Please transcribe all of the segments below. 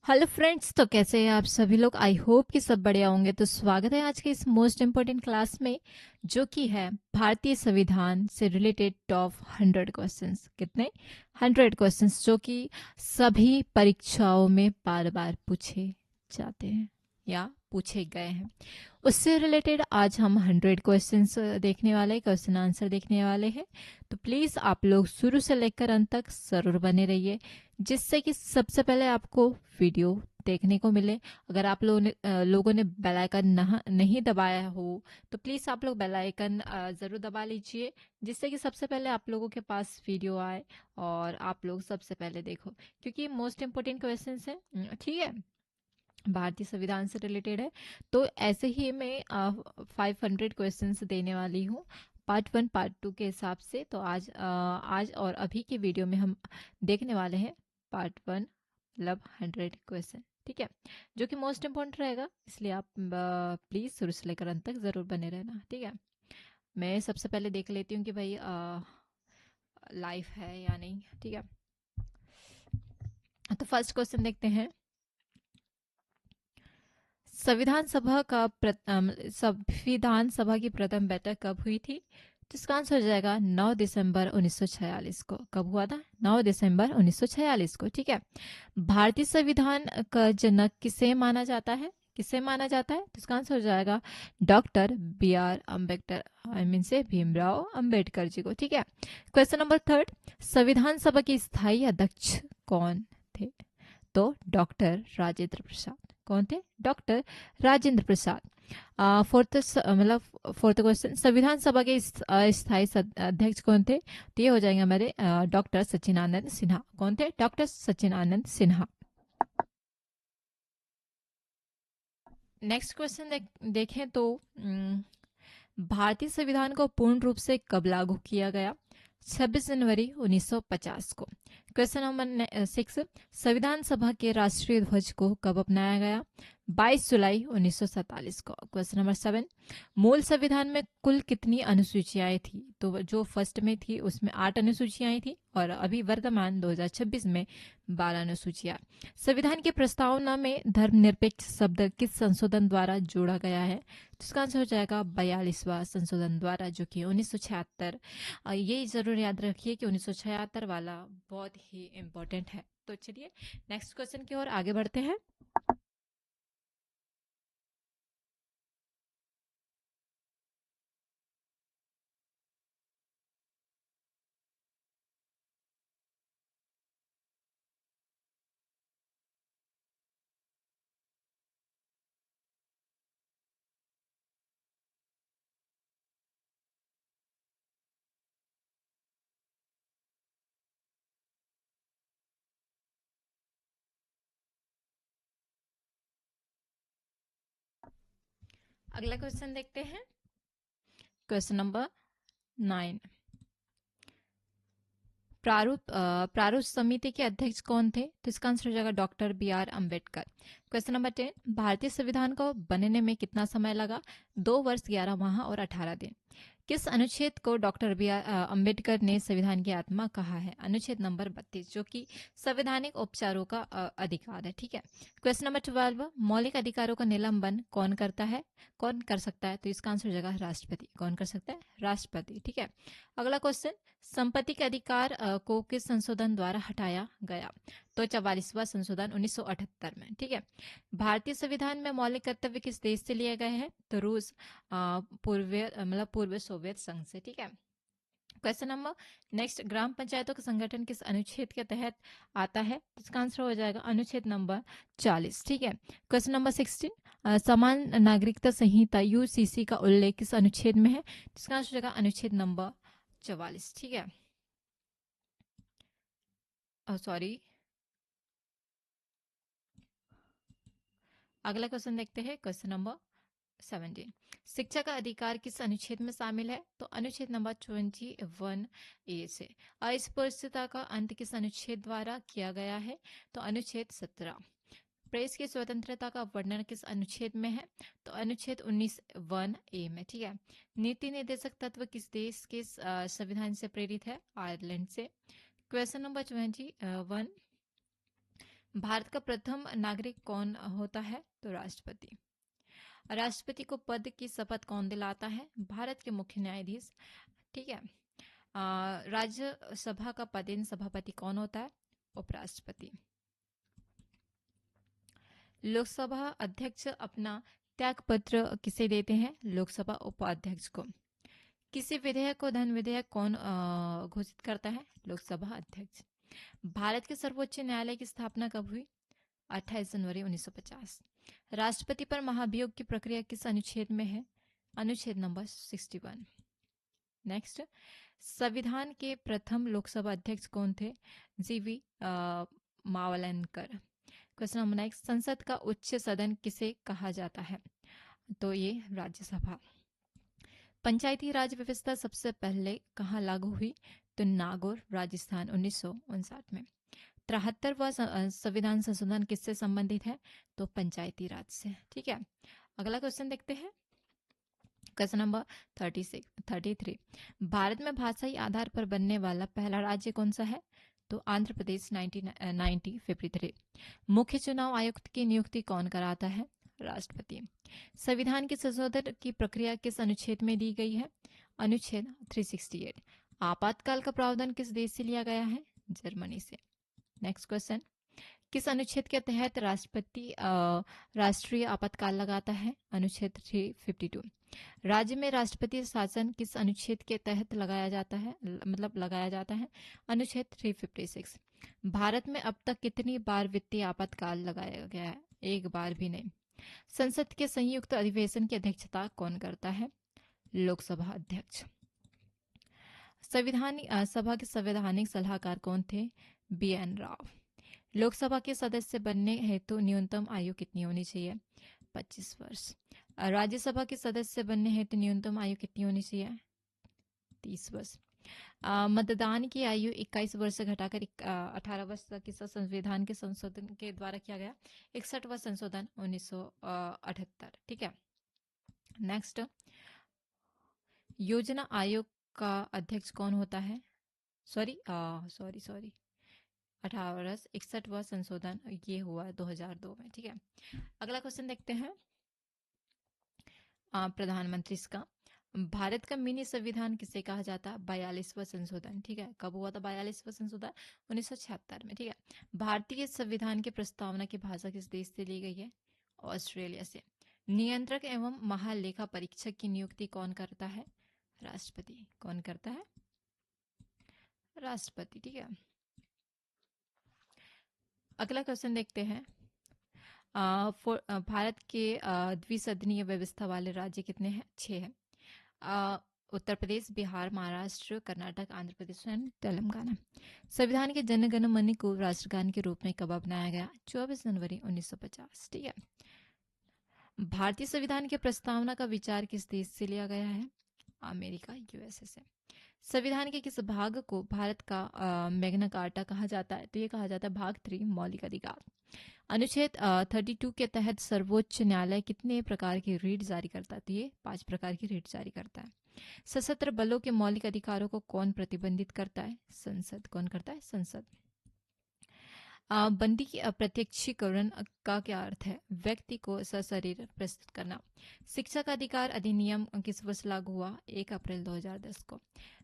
Hello friends, तो कैसे हैं आप सभी लोग। आई होप कि सब बढ़िया होंगे। तो स्वागत है आज के इस मोस्ट इम्पोर्टेंट क्लास में, जो कि है भारतीय संविधान से रिलेटेड टॉप 100 क्वेश्चंस। कितने 100 क्वेश्चंस जो कि सभी परीक्षाओं में बार बार पूछे जाते हैं या पूछे गए हैं। उससे रिलेटेड आज हम 100 क्वेश्चंस देखने वाले हैं, क्वेश्चन आंसर देखने वाले हैं। तो प्लीज़ आप लोग शुरू से लेकर अंत तक ज़रूर बने रहिए, जिससे कि सबसे पहले आपको वीडियो देखने को मिले। अगर आप लोगों ने बेल आइकन नहीं दबाया हो तो प्लीज़ आप लोग बेल आइकन ज़रूर दबा लीजिए, जिससे कि सबसे पहले आप लोगों के पास वीडियो आए और आप लोग सबसे पहले देखो, क्योंकि मोस्ट इम्पोर्टेंट क्वेश्चंस है। ठीक है, भारतीय संविधान से रिलेटेड है। तो ऐसे ही मैं 500 क्वेश्चंस देने वाली हूँ, पार्ट 1 पार्ट 2 के हिसाब से। तो आज और अभी की वीडियो में हम देखने वाले हैं पार्ट 1 मतलब 100 क्वेश्चन। ठीक है, जो कि मोस्ट इम्पोर्टेंट रहेगा, इसलिए आप प्लीज़ शुरू से लेकर अंत तक ज़रूर बने रहना। ठीक है, मैं सबसे पहले देख लेती हूँ कि भाई लाइव है या नहीं। ठीक है, तो फर्स्ट क्वेश्चन देखते हैं। संविधान सभा की प्रथम बैठक कब हुई थी? तो इसका आंसर हो जाएगा 9 दिसंबर 1946 को। कब हुआ था? 9 दिसंबर 1946 को। ठीक है, भारतीय संविधान का जनक किसे माना जाता है? किसे माना जाता है? तो इसका आंसर हो जाएगा doctor B R Ambedkar, I mean say Bhimrao Ambedkar ji को। ठीक है, क्वेश्चन नंबर थर्ड, संविधान सभा के स्थायी अध्यक्ष कौन थे? तो डॉक्टर राजेंद्र प्रसाद। कौन थे? Doctor Rajendra Prasad. Fourth question, संविधान सभा के स्थायी अध्यक्ष कौन थे? तो ये हो जाएंगे हमारे डॉक्टर सच्चिदानंद सिन्हा। कौन थे? डॉक्टर सच्चिदानंद सिन्हा। नेक्स्ट क्वेश्चन देखें तो भारतीय संविधान को पूर्ण रूप से कब लागू किया गया? 26 जनवरी 1950 को। क्वेश्चन नंबर 6, संविधान सभा के राष्ट्रीय ध्वज को कब अपनाया गया? 22 जुलाई 1947 को। क्वेश्चन नंबर 7, मूल संविधान में कुल कितनी अनुसूचियां थी? तो जो फर्स्ट में थी उसमें 8 अनुसूचियां थी, और अभी वर्तमान 2026 में 12 अनुसूचियां। संविधान की प्रस्तावना में धर्मनिरपेक्ष शब्द किस संशोधन द्वारा जोड़ा गया है? तो इसका आंसर हो जाएगा 42वां संशोधन द्वारा, जो कि 1976। ये जरूर याद रखिए कि 1976 वाला बहुत ही इम्पोर्टेंट है। तो चलिए नेक्स्ट क्वेश्चन की ओर आगे बढ़ते हैं। अगला क्वेश्चन देखते हैं, क्वेश्चन नंबर 9। प्रारूप समिति के अध्यक्ष कौन थे? तो इसका आंसर हो जाएगा doctor B R Ambedkar. Question number 10, भारतीय संविधान को बनने में कितना समय लगा? 2 वर्ष 11 माह और 18 दिन। किस अनुच्छेद को डॉक्टर बी आर अम्बेडकर ने संविधान की आत्मा कहा है? अनुच्छेद नंबर 32, जो कि संवैधानिक उपचारों का अधिकार है। ठीक है, क्वेश्चन नंबर 12, मौलिक अधिकारों का निलंबन कौन करता है? कौन कर सकता है? तो इसका आंसर हो जाएगा राष्ट्रपति। कौन कर सकता है? राष्ट्रपति। ठीक है, अगला क्वेश्चन, संपत्ति के अधिकार को किस संशोधन द्वारा हटाया गया? तो 44वां संशोधन 1978 में। ठीक है, भारतीय संविधान में मौलिक कर्तव्य किस देश से लिए गए हैं? तो रूस, पूर्व सोवियत संघ से। ठीक है, क्वेश्चन नंबर नेक्स्ट, ग्राम पंचायतों का संगठन किस अनुच्छेद के तहत आता है? इसका आंसर हो जाएगा अनुच्छेद नंबर 40। ठीक है, क्वेश्चन नंबर 16, समान नागरिकता संहिता यूसीसी का उल्लेख किस अनुच्छेद में है? इसका आंसर हो जाएगा अनुच्छेद नंबर 44। ठीक है, सॉरी, अगला क्वेश्चन देखते हैं, क्वेश्चन नंबर 17, शिक्षा का अधिकार किस अनुच्छेद में शामिल है? तो अनुच्छेद नंबर 21A से। अस्पृश्यता का अंत किस अनुच्छेद द्वारा किया गया है? तो अनुच्छेद 17। प्रेस की स्वतंत्रता का वर्णन किस अनुच्छेद में है? तो अनुच्छेद 19(1)A में। ठीक है, नीति निर्देशक तत्व किस देश के संविधान से प्रेरित है? आयरलैंड से। क्वेश्चन नंबर 21, भारत का प्रथम नागरिक कौन होता है? तो राष्ट्रपति। राष्ट्रपति को पद की शपथ कौन दिलाता है? भारत के मुख्य न्यायाधीश। ठीक है। राज्यसभा का पदेन सभापति कौन होता है? उपराष्ट्रपति। लोकसभा अध्यक्ष अपना त्यागपत्र किसे देते हैं? लोकसभा उपाध्यक्ष को। किसी विधेयक को धन विधेयक कौन घोषित करता है? लोकसभा अध्यक्ष। भारत के सर्वोच्च न्यायालय की स्थापना कब हुई? 28 जनवरी 1950। राष्ट्रपति पर महाभियोग की प्रक्रिया किस अनुच्छेद में है? अनुच्छेद नंबर 61। नेक्स्ट, संविधान के प्रथम लोकसभा अध्यक्ष कौन थे? जीवी मावलंकर। क्वेश्चन नंबर नेक्स्ट, संसद का उच्च सदन किसे कहा जाता है? तो ये राज्यसभा। पंचायती राज व्यवस्था सबसे पहले कहाँ लागू हुई? तो नागौर, राजस्थान, 1959 में। 73वां संविधान संशोधन किससे संबंधित है? तो पंचायती राज से। ठीक है, अगला क्वेश्चन देखते हैं। Question number 33। भारत में भाषाई आधार पर बनने वाला पहला राज्य कौन सा है? तो आंध्र प्रदेश, 1953। मुख्य चुनाव आयुक्त की नियुक्ति कौन कराता है? राष्ट्रपति। संविधान के संशोधन की प्रक्रिया किस अनुच्छेद में दी गई है? अनुच्छेद 368। आपातकाल का प्रावधान किस देश से लिया गया है? जर्मनी से। नेक्स्ट क्वेश्चन, किस अनुच्छेद के तहत राष्ट्रपति राष्ट्रीय आपातकाल लगाता है? अनुच्छेद 352। राज्य में राष्ट्रपति शासन किस अनुच्छेद के तहत लगाया जाता है? अनुच्छेद 356। भारत में अब तक कितनी बार वित्तीय आपातकाल लगाया गया है? एक बार भी नहीं। संसद के संयुक्त अधिवेशन की अध्यक्षता कौन करता है? लोकसभा अध्यक्ष। संविधान सभा के संवैधानिक सलाहकार कौन थे? BN राव। लोकसभा के सदस्य बनने हेतु न्यूनतम आयु कितनी होनी चाहिए? 25 वर्ष। राज्यसभा के सदस्य बनने हेतु न्यूनतम आयु कितनी होनी चाहिए? 30 वर्ष। मतदान की आयु 21 वर्ष से घटाकर 18 वर्ष तक इस संविधान के संशोधन के द्वारा किया गया। 61वां संशोधन 1978। ठीक है। नेक्स्ट, योजना आयोग का अध्यक्ष कौन होता है? सॉरी 18 वर्ष, 61वां संशोधन ये हुआ 2002 में। ठीक है, अगला क्वेश्चन देखते हैं। प्रधानमंत्री इसका, भारत का मिनी संविधान किसे कहा जाता है? 42वां संशोधन। ठीक है, कब हुआ था 42वां संशोधन? 1976 में। ठीक है, भारतीय संविधान की प्रस्तावना की भाषा किस देश से ली गई है? ऑस्ट्रेलिया से। नियंत्रक एवं महालेखा परीक्षक की नियुक्ति कौन करता है? राष्ट्रपति। कौन करता है? राष्ट्रपति। ठीक है, अगला क्वेश्चन देखते हैं। भारत के द्विसदनीय व्यवस्था वाले राज्य कितने हैं? 6 हैं। उत्तर प्रदेश, बिहार, महाराष्ट्र, कर्नाटक, आंध्र प्रदेश एंड तेलंगाना। संविधान के जन गण मन को राष्ट्रगान के रूप में कब अपनाया गया? 24 जनवरी 1950। ठीक है, भारतीय संविधान के प्रस्तावना का विचार किस देश से लिया गया है? अमेरिका, USA से। संविधान के किस भाग को भारत का मैग्ना कार्टा कहा जाता है? तो ये कहा जाता है भाग 3, मौलिक अधिकार। अनुच्छेद 32 के तहत सर्वोच्च न्यायालय कितने प्रकार की रीट जारी करता है? तो ये 5 प्रकार की रीट जारी करता है। सशस्त्र बलों के मौलिक अधिकारों को कौन प्रतिबंधित करता है? संसद। कौन करता है? संसद। बंदी की अप्रत्यक्षीकरण का क्या अर्थ है? व्यक्ति को सशरीर प्रस्तुत करना। शिक्षा का अधिकार अधिनियम किस वर्ष लागू हुआ? 1 अप्रैल 2010 को।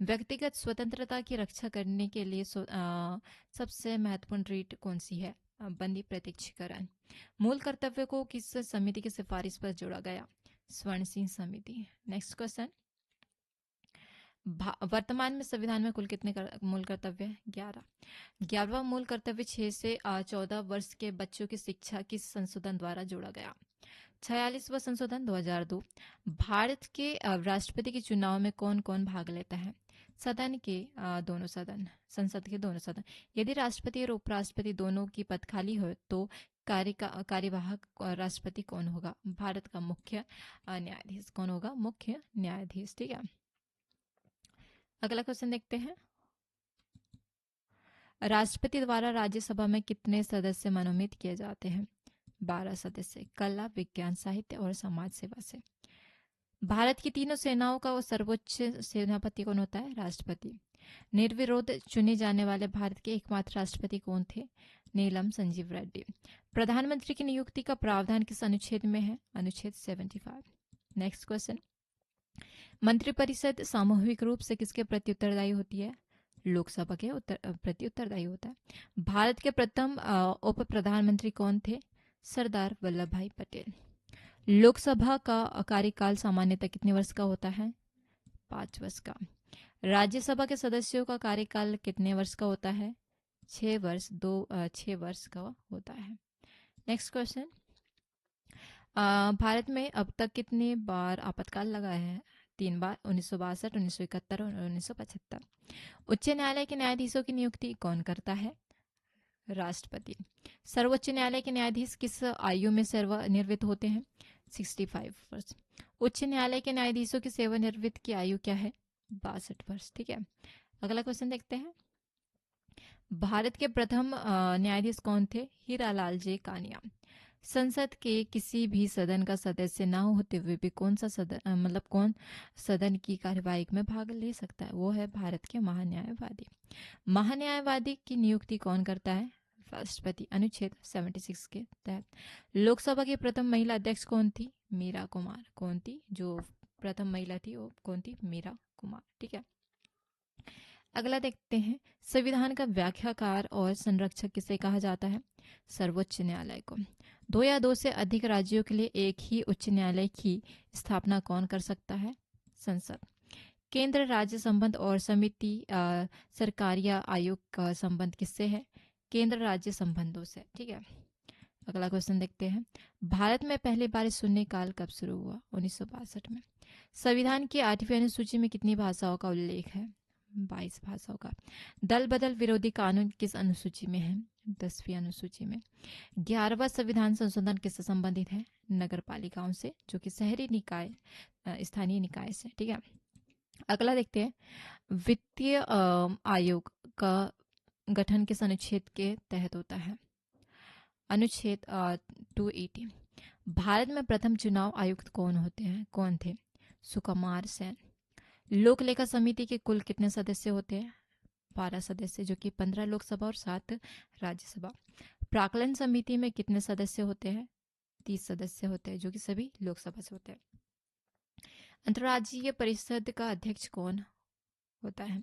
व्यक्तिगत स्वतंत्रता की रक्षा करने के लिए सबसे महत्वपूर्ण रीट कौन सी है? बंदी प्रत्यक्षीकरण। मूल कर्तव्य को किस समिति की सिफारिश पर जोड़ा गया? स्वर्ण सिंह समिति। नेक्स्ट क्वेश्चन, वर्तमान में संविधान में कुल कितने मूल कर्तव्य हैं? 11। 11वां मूल कर्तव्य 6 से 14 वर्ष के बच्चों की शिक्षा किस संशोधन द्वारा जोड़ा गया? 46वां संशोधन 2002। भारत के राष्ट्रपति के चुनाव में कौन कौन भाग लेता है? सदन के दोनों सदन, संसद के दोनों सदन। यदि राष्ट्रपति और उपराष्ट्रपति दोनों की पद खाली हो तो कार्यवाहक राष्ट्रपति कौन होगा? भारत का मुख्य न्यायाधीश। कौन होगा? मुख्य न्यायाधीश। ठीक है, अगला क्वेश्चन देखते हैं। राष्ट्रपति द्वारा राज्यसभा में कितने सदस्य मनोनीत किए जाते हैं? 12 सदस्य। कला, विज्ञान, साहित्य और समाज सेवा से। भारत की तीनों सेनाओं का सर्वोच्च सेनापति कौन होता है? राष्ट्रपति। निर्विरोध चुने जाने वाले भारत के एकमात्र राष्ट्रपति कौन थे? नीलम संजीव रेड्डी। प्रधानमंत्री की नियुक्ति का प्रावधान किस अनुच्छेद में है? अनुच्छेद 75। नेक्स्ट क्वेश्चन, मंत्रिपरिषद सामूहिक रूप से किसके प्रति उत्तरदायी होती है? लोकसभा के प्रति उत्तरदायी होता है। भारत के प्रथम उप प्रधानमंत्री कौन थे? सरदार वल्लभ भाई पटेल। लोकसभा का कार्यकाल सामान्यतः कितने वर्ष का होता है? 5 वर्ष का। राज्यसभा के सदस्यों का कार्यकाल कितने वर्ष का होता है? 6 वर्ष का होता है। नेक्स्ट क्वेश्चन, भारत में अब तक कितने बार आपातकाल लगा है? 3 बार, 1962, 1971 और 1975। उच्च न्यायालय के न्यायाधीशों की नियुक्ति कौन करता है? राष्ट्रपति। सर्वोच्च न्यायालय के न्यायाधीश किस आयु में सेवानिवृत्त होते हैं? 65 वर्ष। उच्च न्यायालय के न्यायाधीशों की सेवानिवृत्त की आयु क्या है? 62 वर्ष। ठीक है, अगला क्वेश्चन देखते हैं। भारत के प्रथम न्यायाधीश कौन थे? हीरालाल जे कानिया। संसद के किसी भी सदन का सदस्य न होते हुए भी कौन सदन की कार्यवाही में भाग ले सकता है? वो है भारत के महान्यायवादी। महान्यायवादी की नियुक्ति कौन करता है? राष्ट्रपति, अनुच्छेद 76 के तहत। लोकसभा की प्रथम महिला अध्यक्ष कौन थी? मीरा कुमार। कौन थी? जो प्रथम महिला थी वो कौन थी? मीरा कुमार। ठीक है, अगला देखते हैं। संविधान का व्याख्याकार और संरक्षक किसे कहा जाता है? सर्वोच्च न्यायालय को। 2 या 2 से अधिक राज्यों के लिए एक ही उच्च न्यायालय की स्थापना कौन कर सकता है? संसद। केंद्र राज्य संबंध और समिति सरकार या आयोग का संबंध किससे है? केंद्र राज्य संबंधों से। ठीक है, अगला क्वेश्चन देखते हैं। भारत में पहली बार शून्यकाल कब शुरू हुआ? 1962 में। संविधान की 8वीं अनुसूची में कितनी भाषाओं का उल्लेख है? 22 भाषाओं का। दल बदल विरोधी कानून किस अनुसूची में है? 10वीं अनुसूची में। 11वां संविधान संशोधन किससे संबंधित है? नगर पालिकाओं से, जो कि शहरी निकाय स्थानीय निकाय से। ठीक है, अगला देखते हैं। वित्तीय आयोग का गठन किस अनुच्छेद के तहत होता है? अनुच्छेद 280। भारत में प्रथम चुनाव आयुक्त कौन थे? सुकुमार सेन। लोक लेखा समिति के कुल कितने सदस्य होते हैं? 12 सदस्य, जो कि 15 लोकसभा और 7 राज्यसभा। प्राक्कलन समिति में कितने सदस्य होते हैं? 30 सदस्य होते हैं, जो कि सभी लोकसभा से होते हैं। अंतर्राज्यीय परिषद का अध्यक्ष कौन होता है?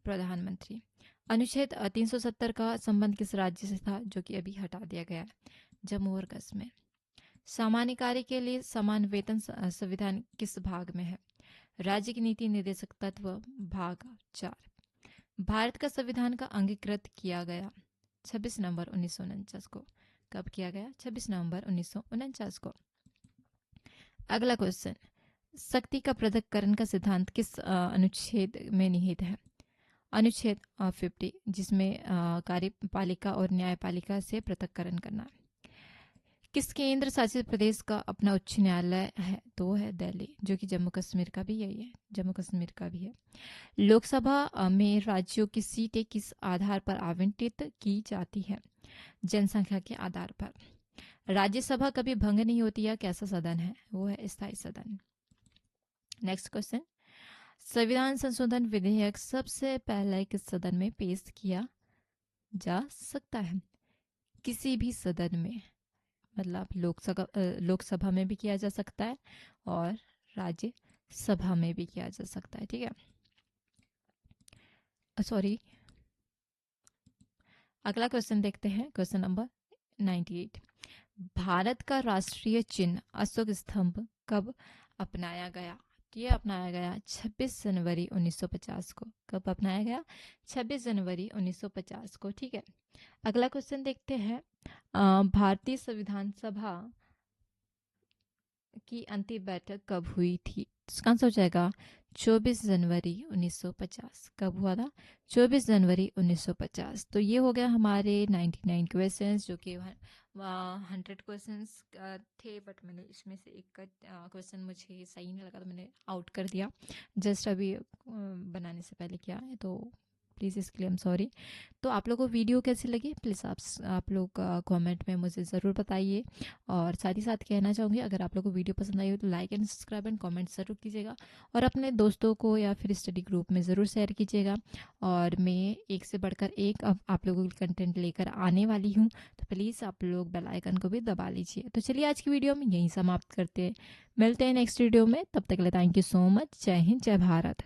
प्रधानमंत्री। अनुच्छेद 370 का संबंध किस राज्य से था, जो कि अभी हटा दिया गया है? जम्मू और कश्मीर। सामान्य कार्य के लिए समान वेतन संविधान किस भाग में है? राज्य की नीति निर्देशक तत्व, भाग 4। भारत का संविधान का अंगीकृत किया गया 26 नवंबर 1949 को। कब किया गया? 26 नवंबर 1949 को। अगला क्वेश्चन, शक्ति का पृथक्करण का सिद्धांत किस अनुच्छेद में निहित है? अनुच्छेद 50, जिसमें कार्यपालिका और न्यायपालिका से पृथक्करण करना है। किस केंद्र शासित प्रदेश का अपना उच्च न्यायालय है? तो है दिल्ली, जो कि जम्मू कश्मीर का भी यही है। जम्मू कश्मीर का भी है। लोकसभा में राज्यों की सीटें किस आधार पर आवंटित की जाती है? जनसंख्या के आधार पर। राज्यसभा कभी भंग नहीं होती या कैसा सदन है? वो है स्थायी सदन। नेक्स्ट क्वेश्चन, संविधान संशोधन विधेयक सबसे पहले किस सदन में पेश किया जा सकता है? किसी भी सदन में, मतलब लोकसभा में भी किया जा सकता है और राज्यसभा में भी किया जा सकता है। ठीक है, सॉरी, अगला क्वेश्चन देखते हैं। Question number 98। भारत का राष्ट्रीय चिन्ह अशोक स्तंभ कब अपनाया गया? ये अपनाया गया 26 जनवरी 1950 को। कब अपनाया गया? 26 जनवरी 1950 को। ठीक है, अगला क्वेश्चन देखते हैं। भारतीय संविधान सभा की अंतिम बैठक कब हुई थी? इसका आंसर हो जाएगा 24 जनवरी 1950। कब हुआ था? 24 जनवरी 1950। तो ये हो गया हमारे 99 क्वेश्चंस, जो कि 100 क्वेश्चंस थे, बट मैंने इसमें से एक क्वेश्चन मुझे सही नहीं लगा तो मैंने आउट कर दिया। जस्ट अभी बनाने से पहले किया है, तो प्लीज़ इसके लिए आई एम सॉरी। तो आप लोगों को वीडियो कैसी लगी प्लीज़ आप लोग कमेंट में मुझे ज़रूर बताइए। और साथ ही साथ कहना चाहूँगी, अगर आप लोगों को वीडियो पसंद आई हो तो like and subscribe and comment ज़रूर कीजिएगा, और अपने दोस्तों को या फिर स्टडी ग्रुप में ज़रूर शेयर कीजिएगा। और मैं एक से बढ़कर एक अब आप लोगों के कंटेंट लेकर आने वाली हूँ, तो प्लीज़ आप लोग बेल आइकन को भी दबा लीजिए। तो चलिए आज की वीडियो में यहीं समाप्त करते हैं, मिलते हैं नेक्स्ट वीडियो में, तब तक के लिए थैंक यू सो मच। जय हिंद, जय भारत।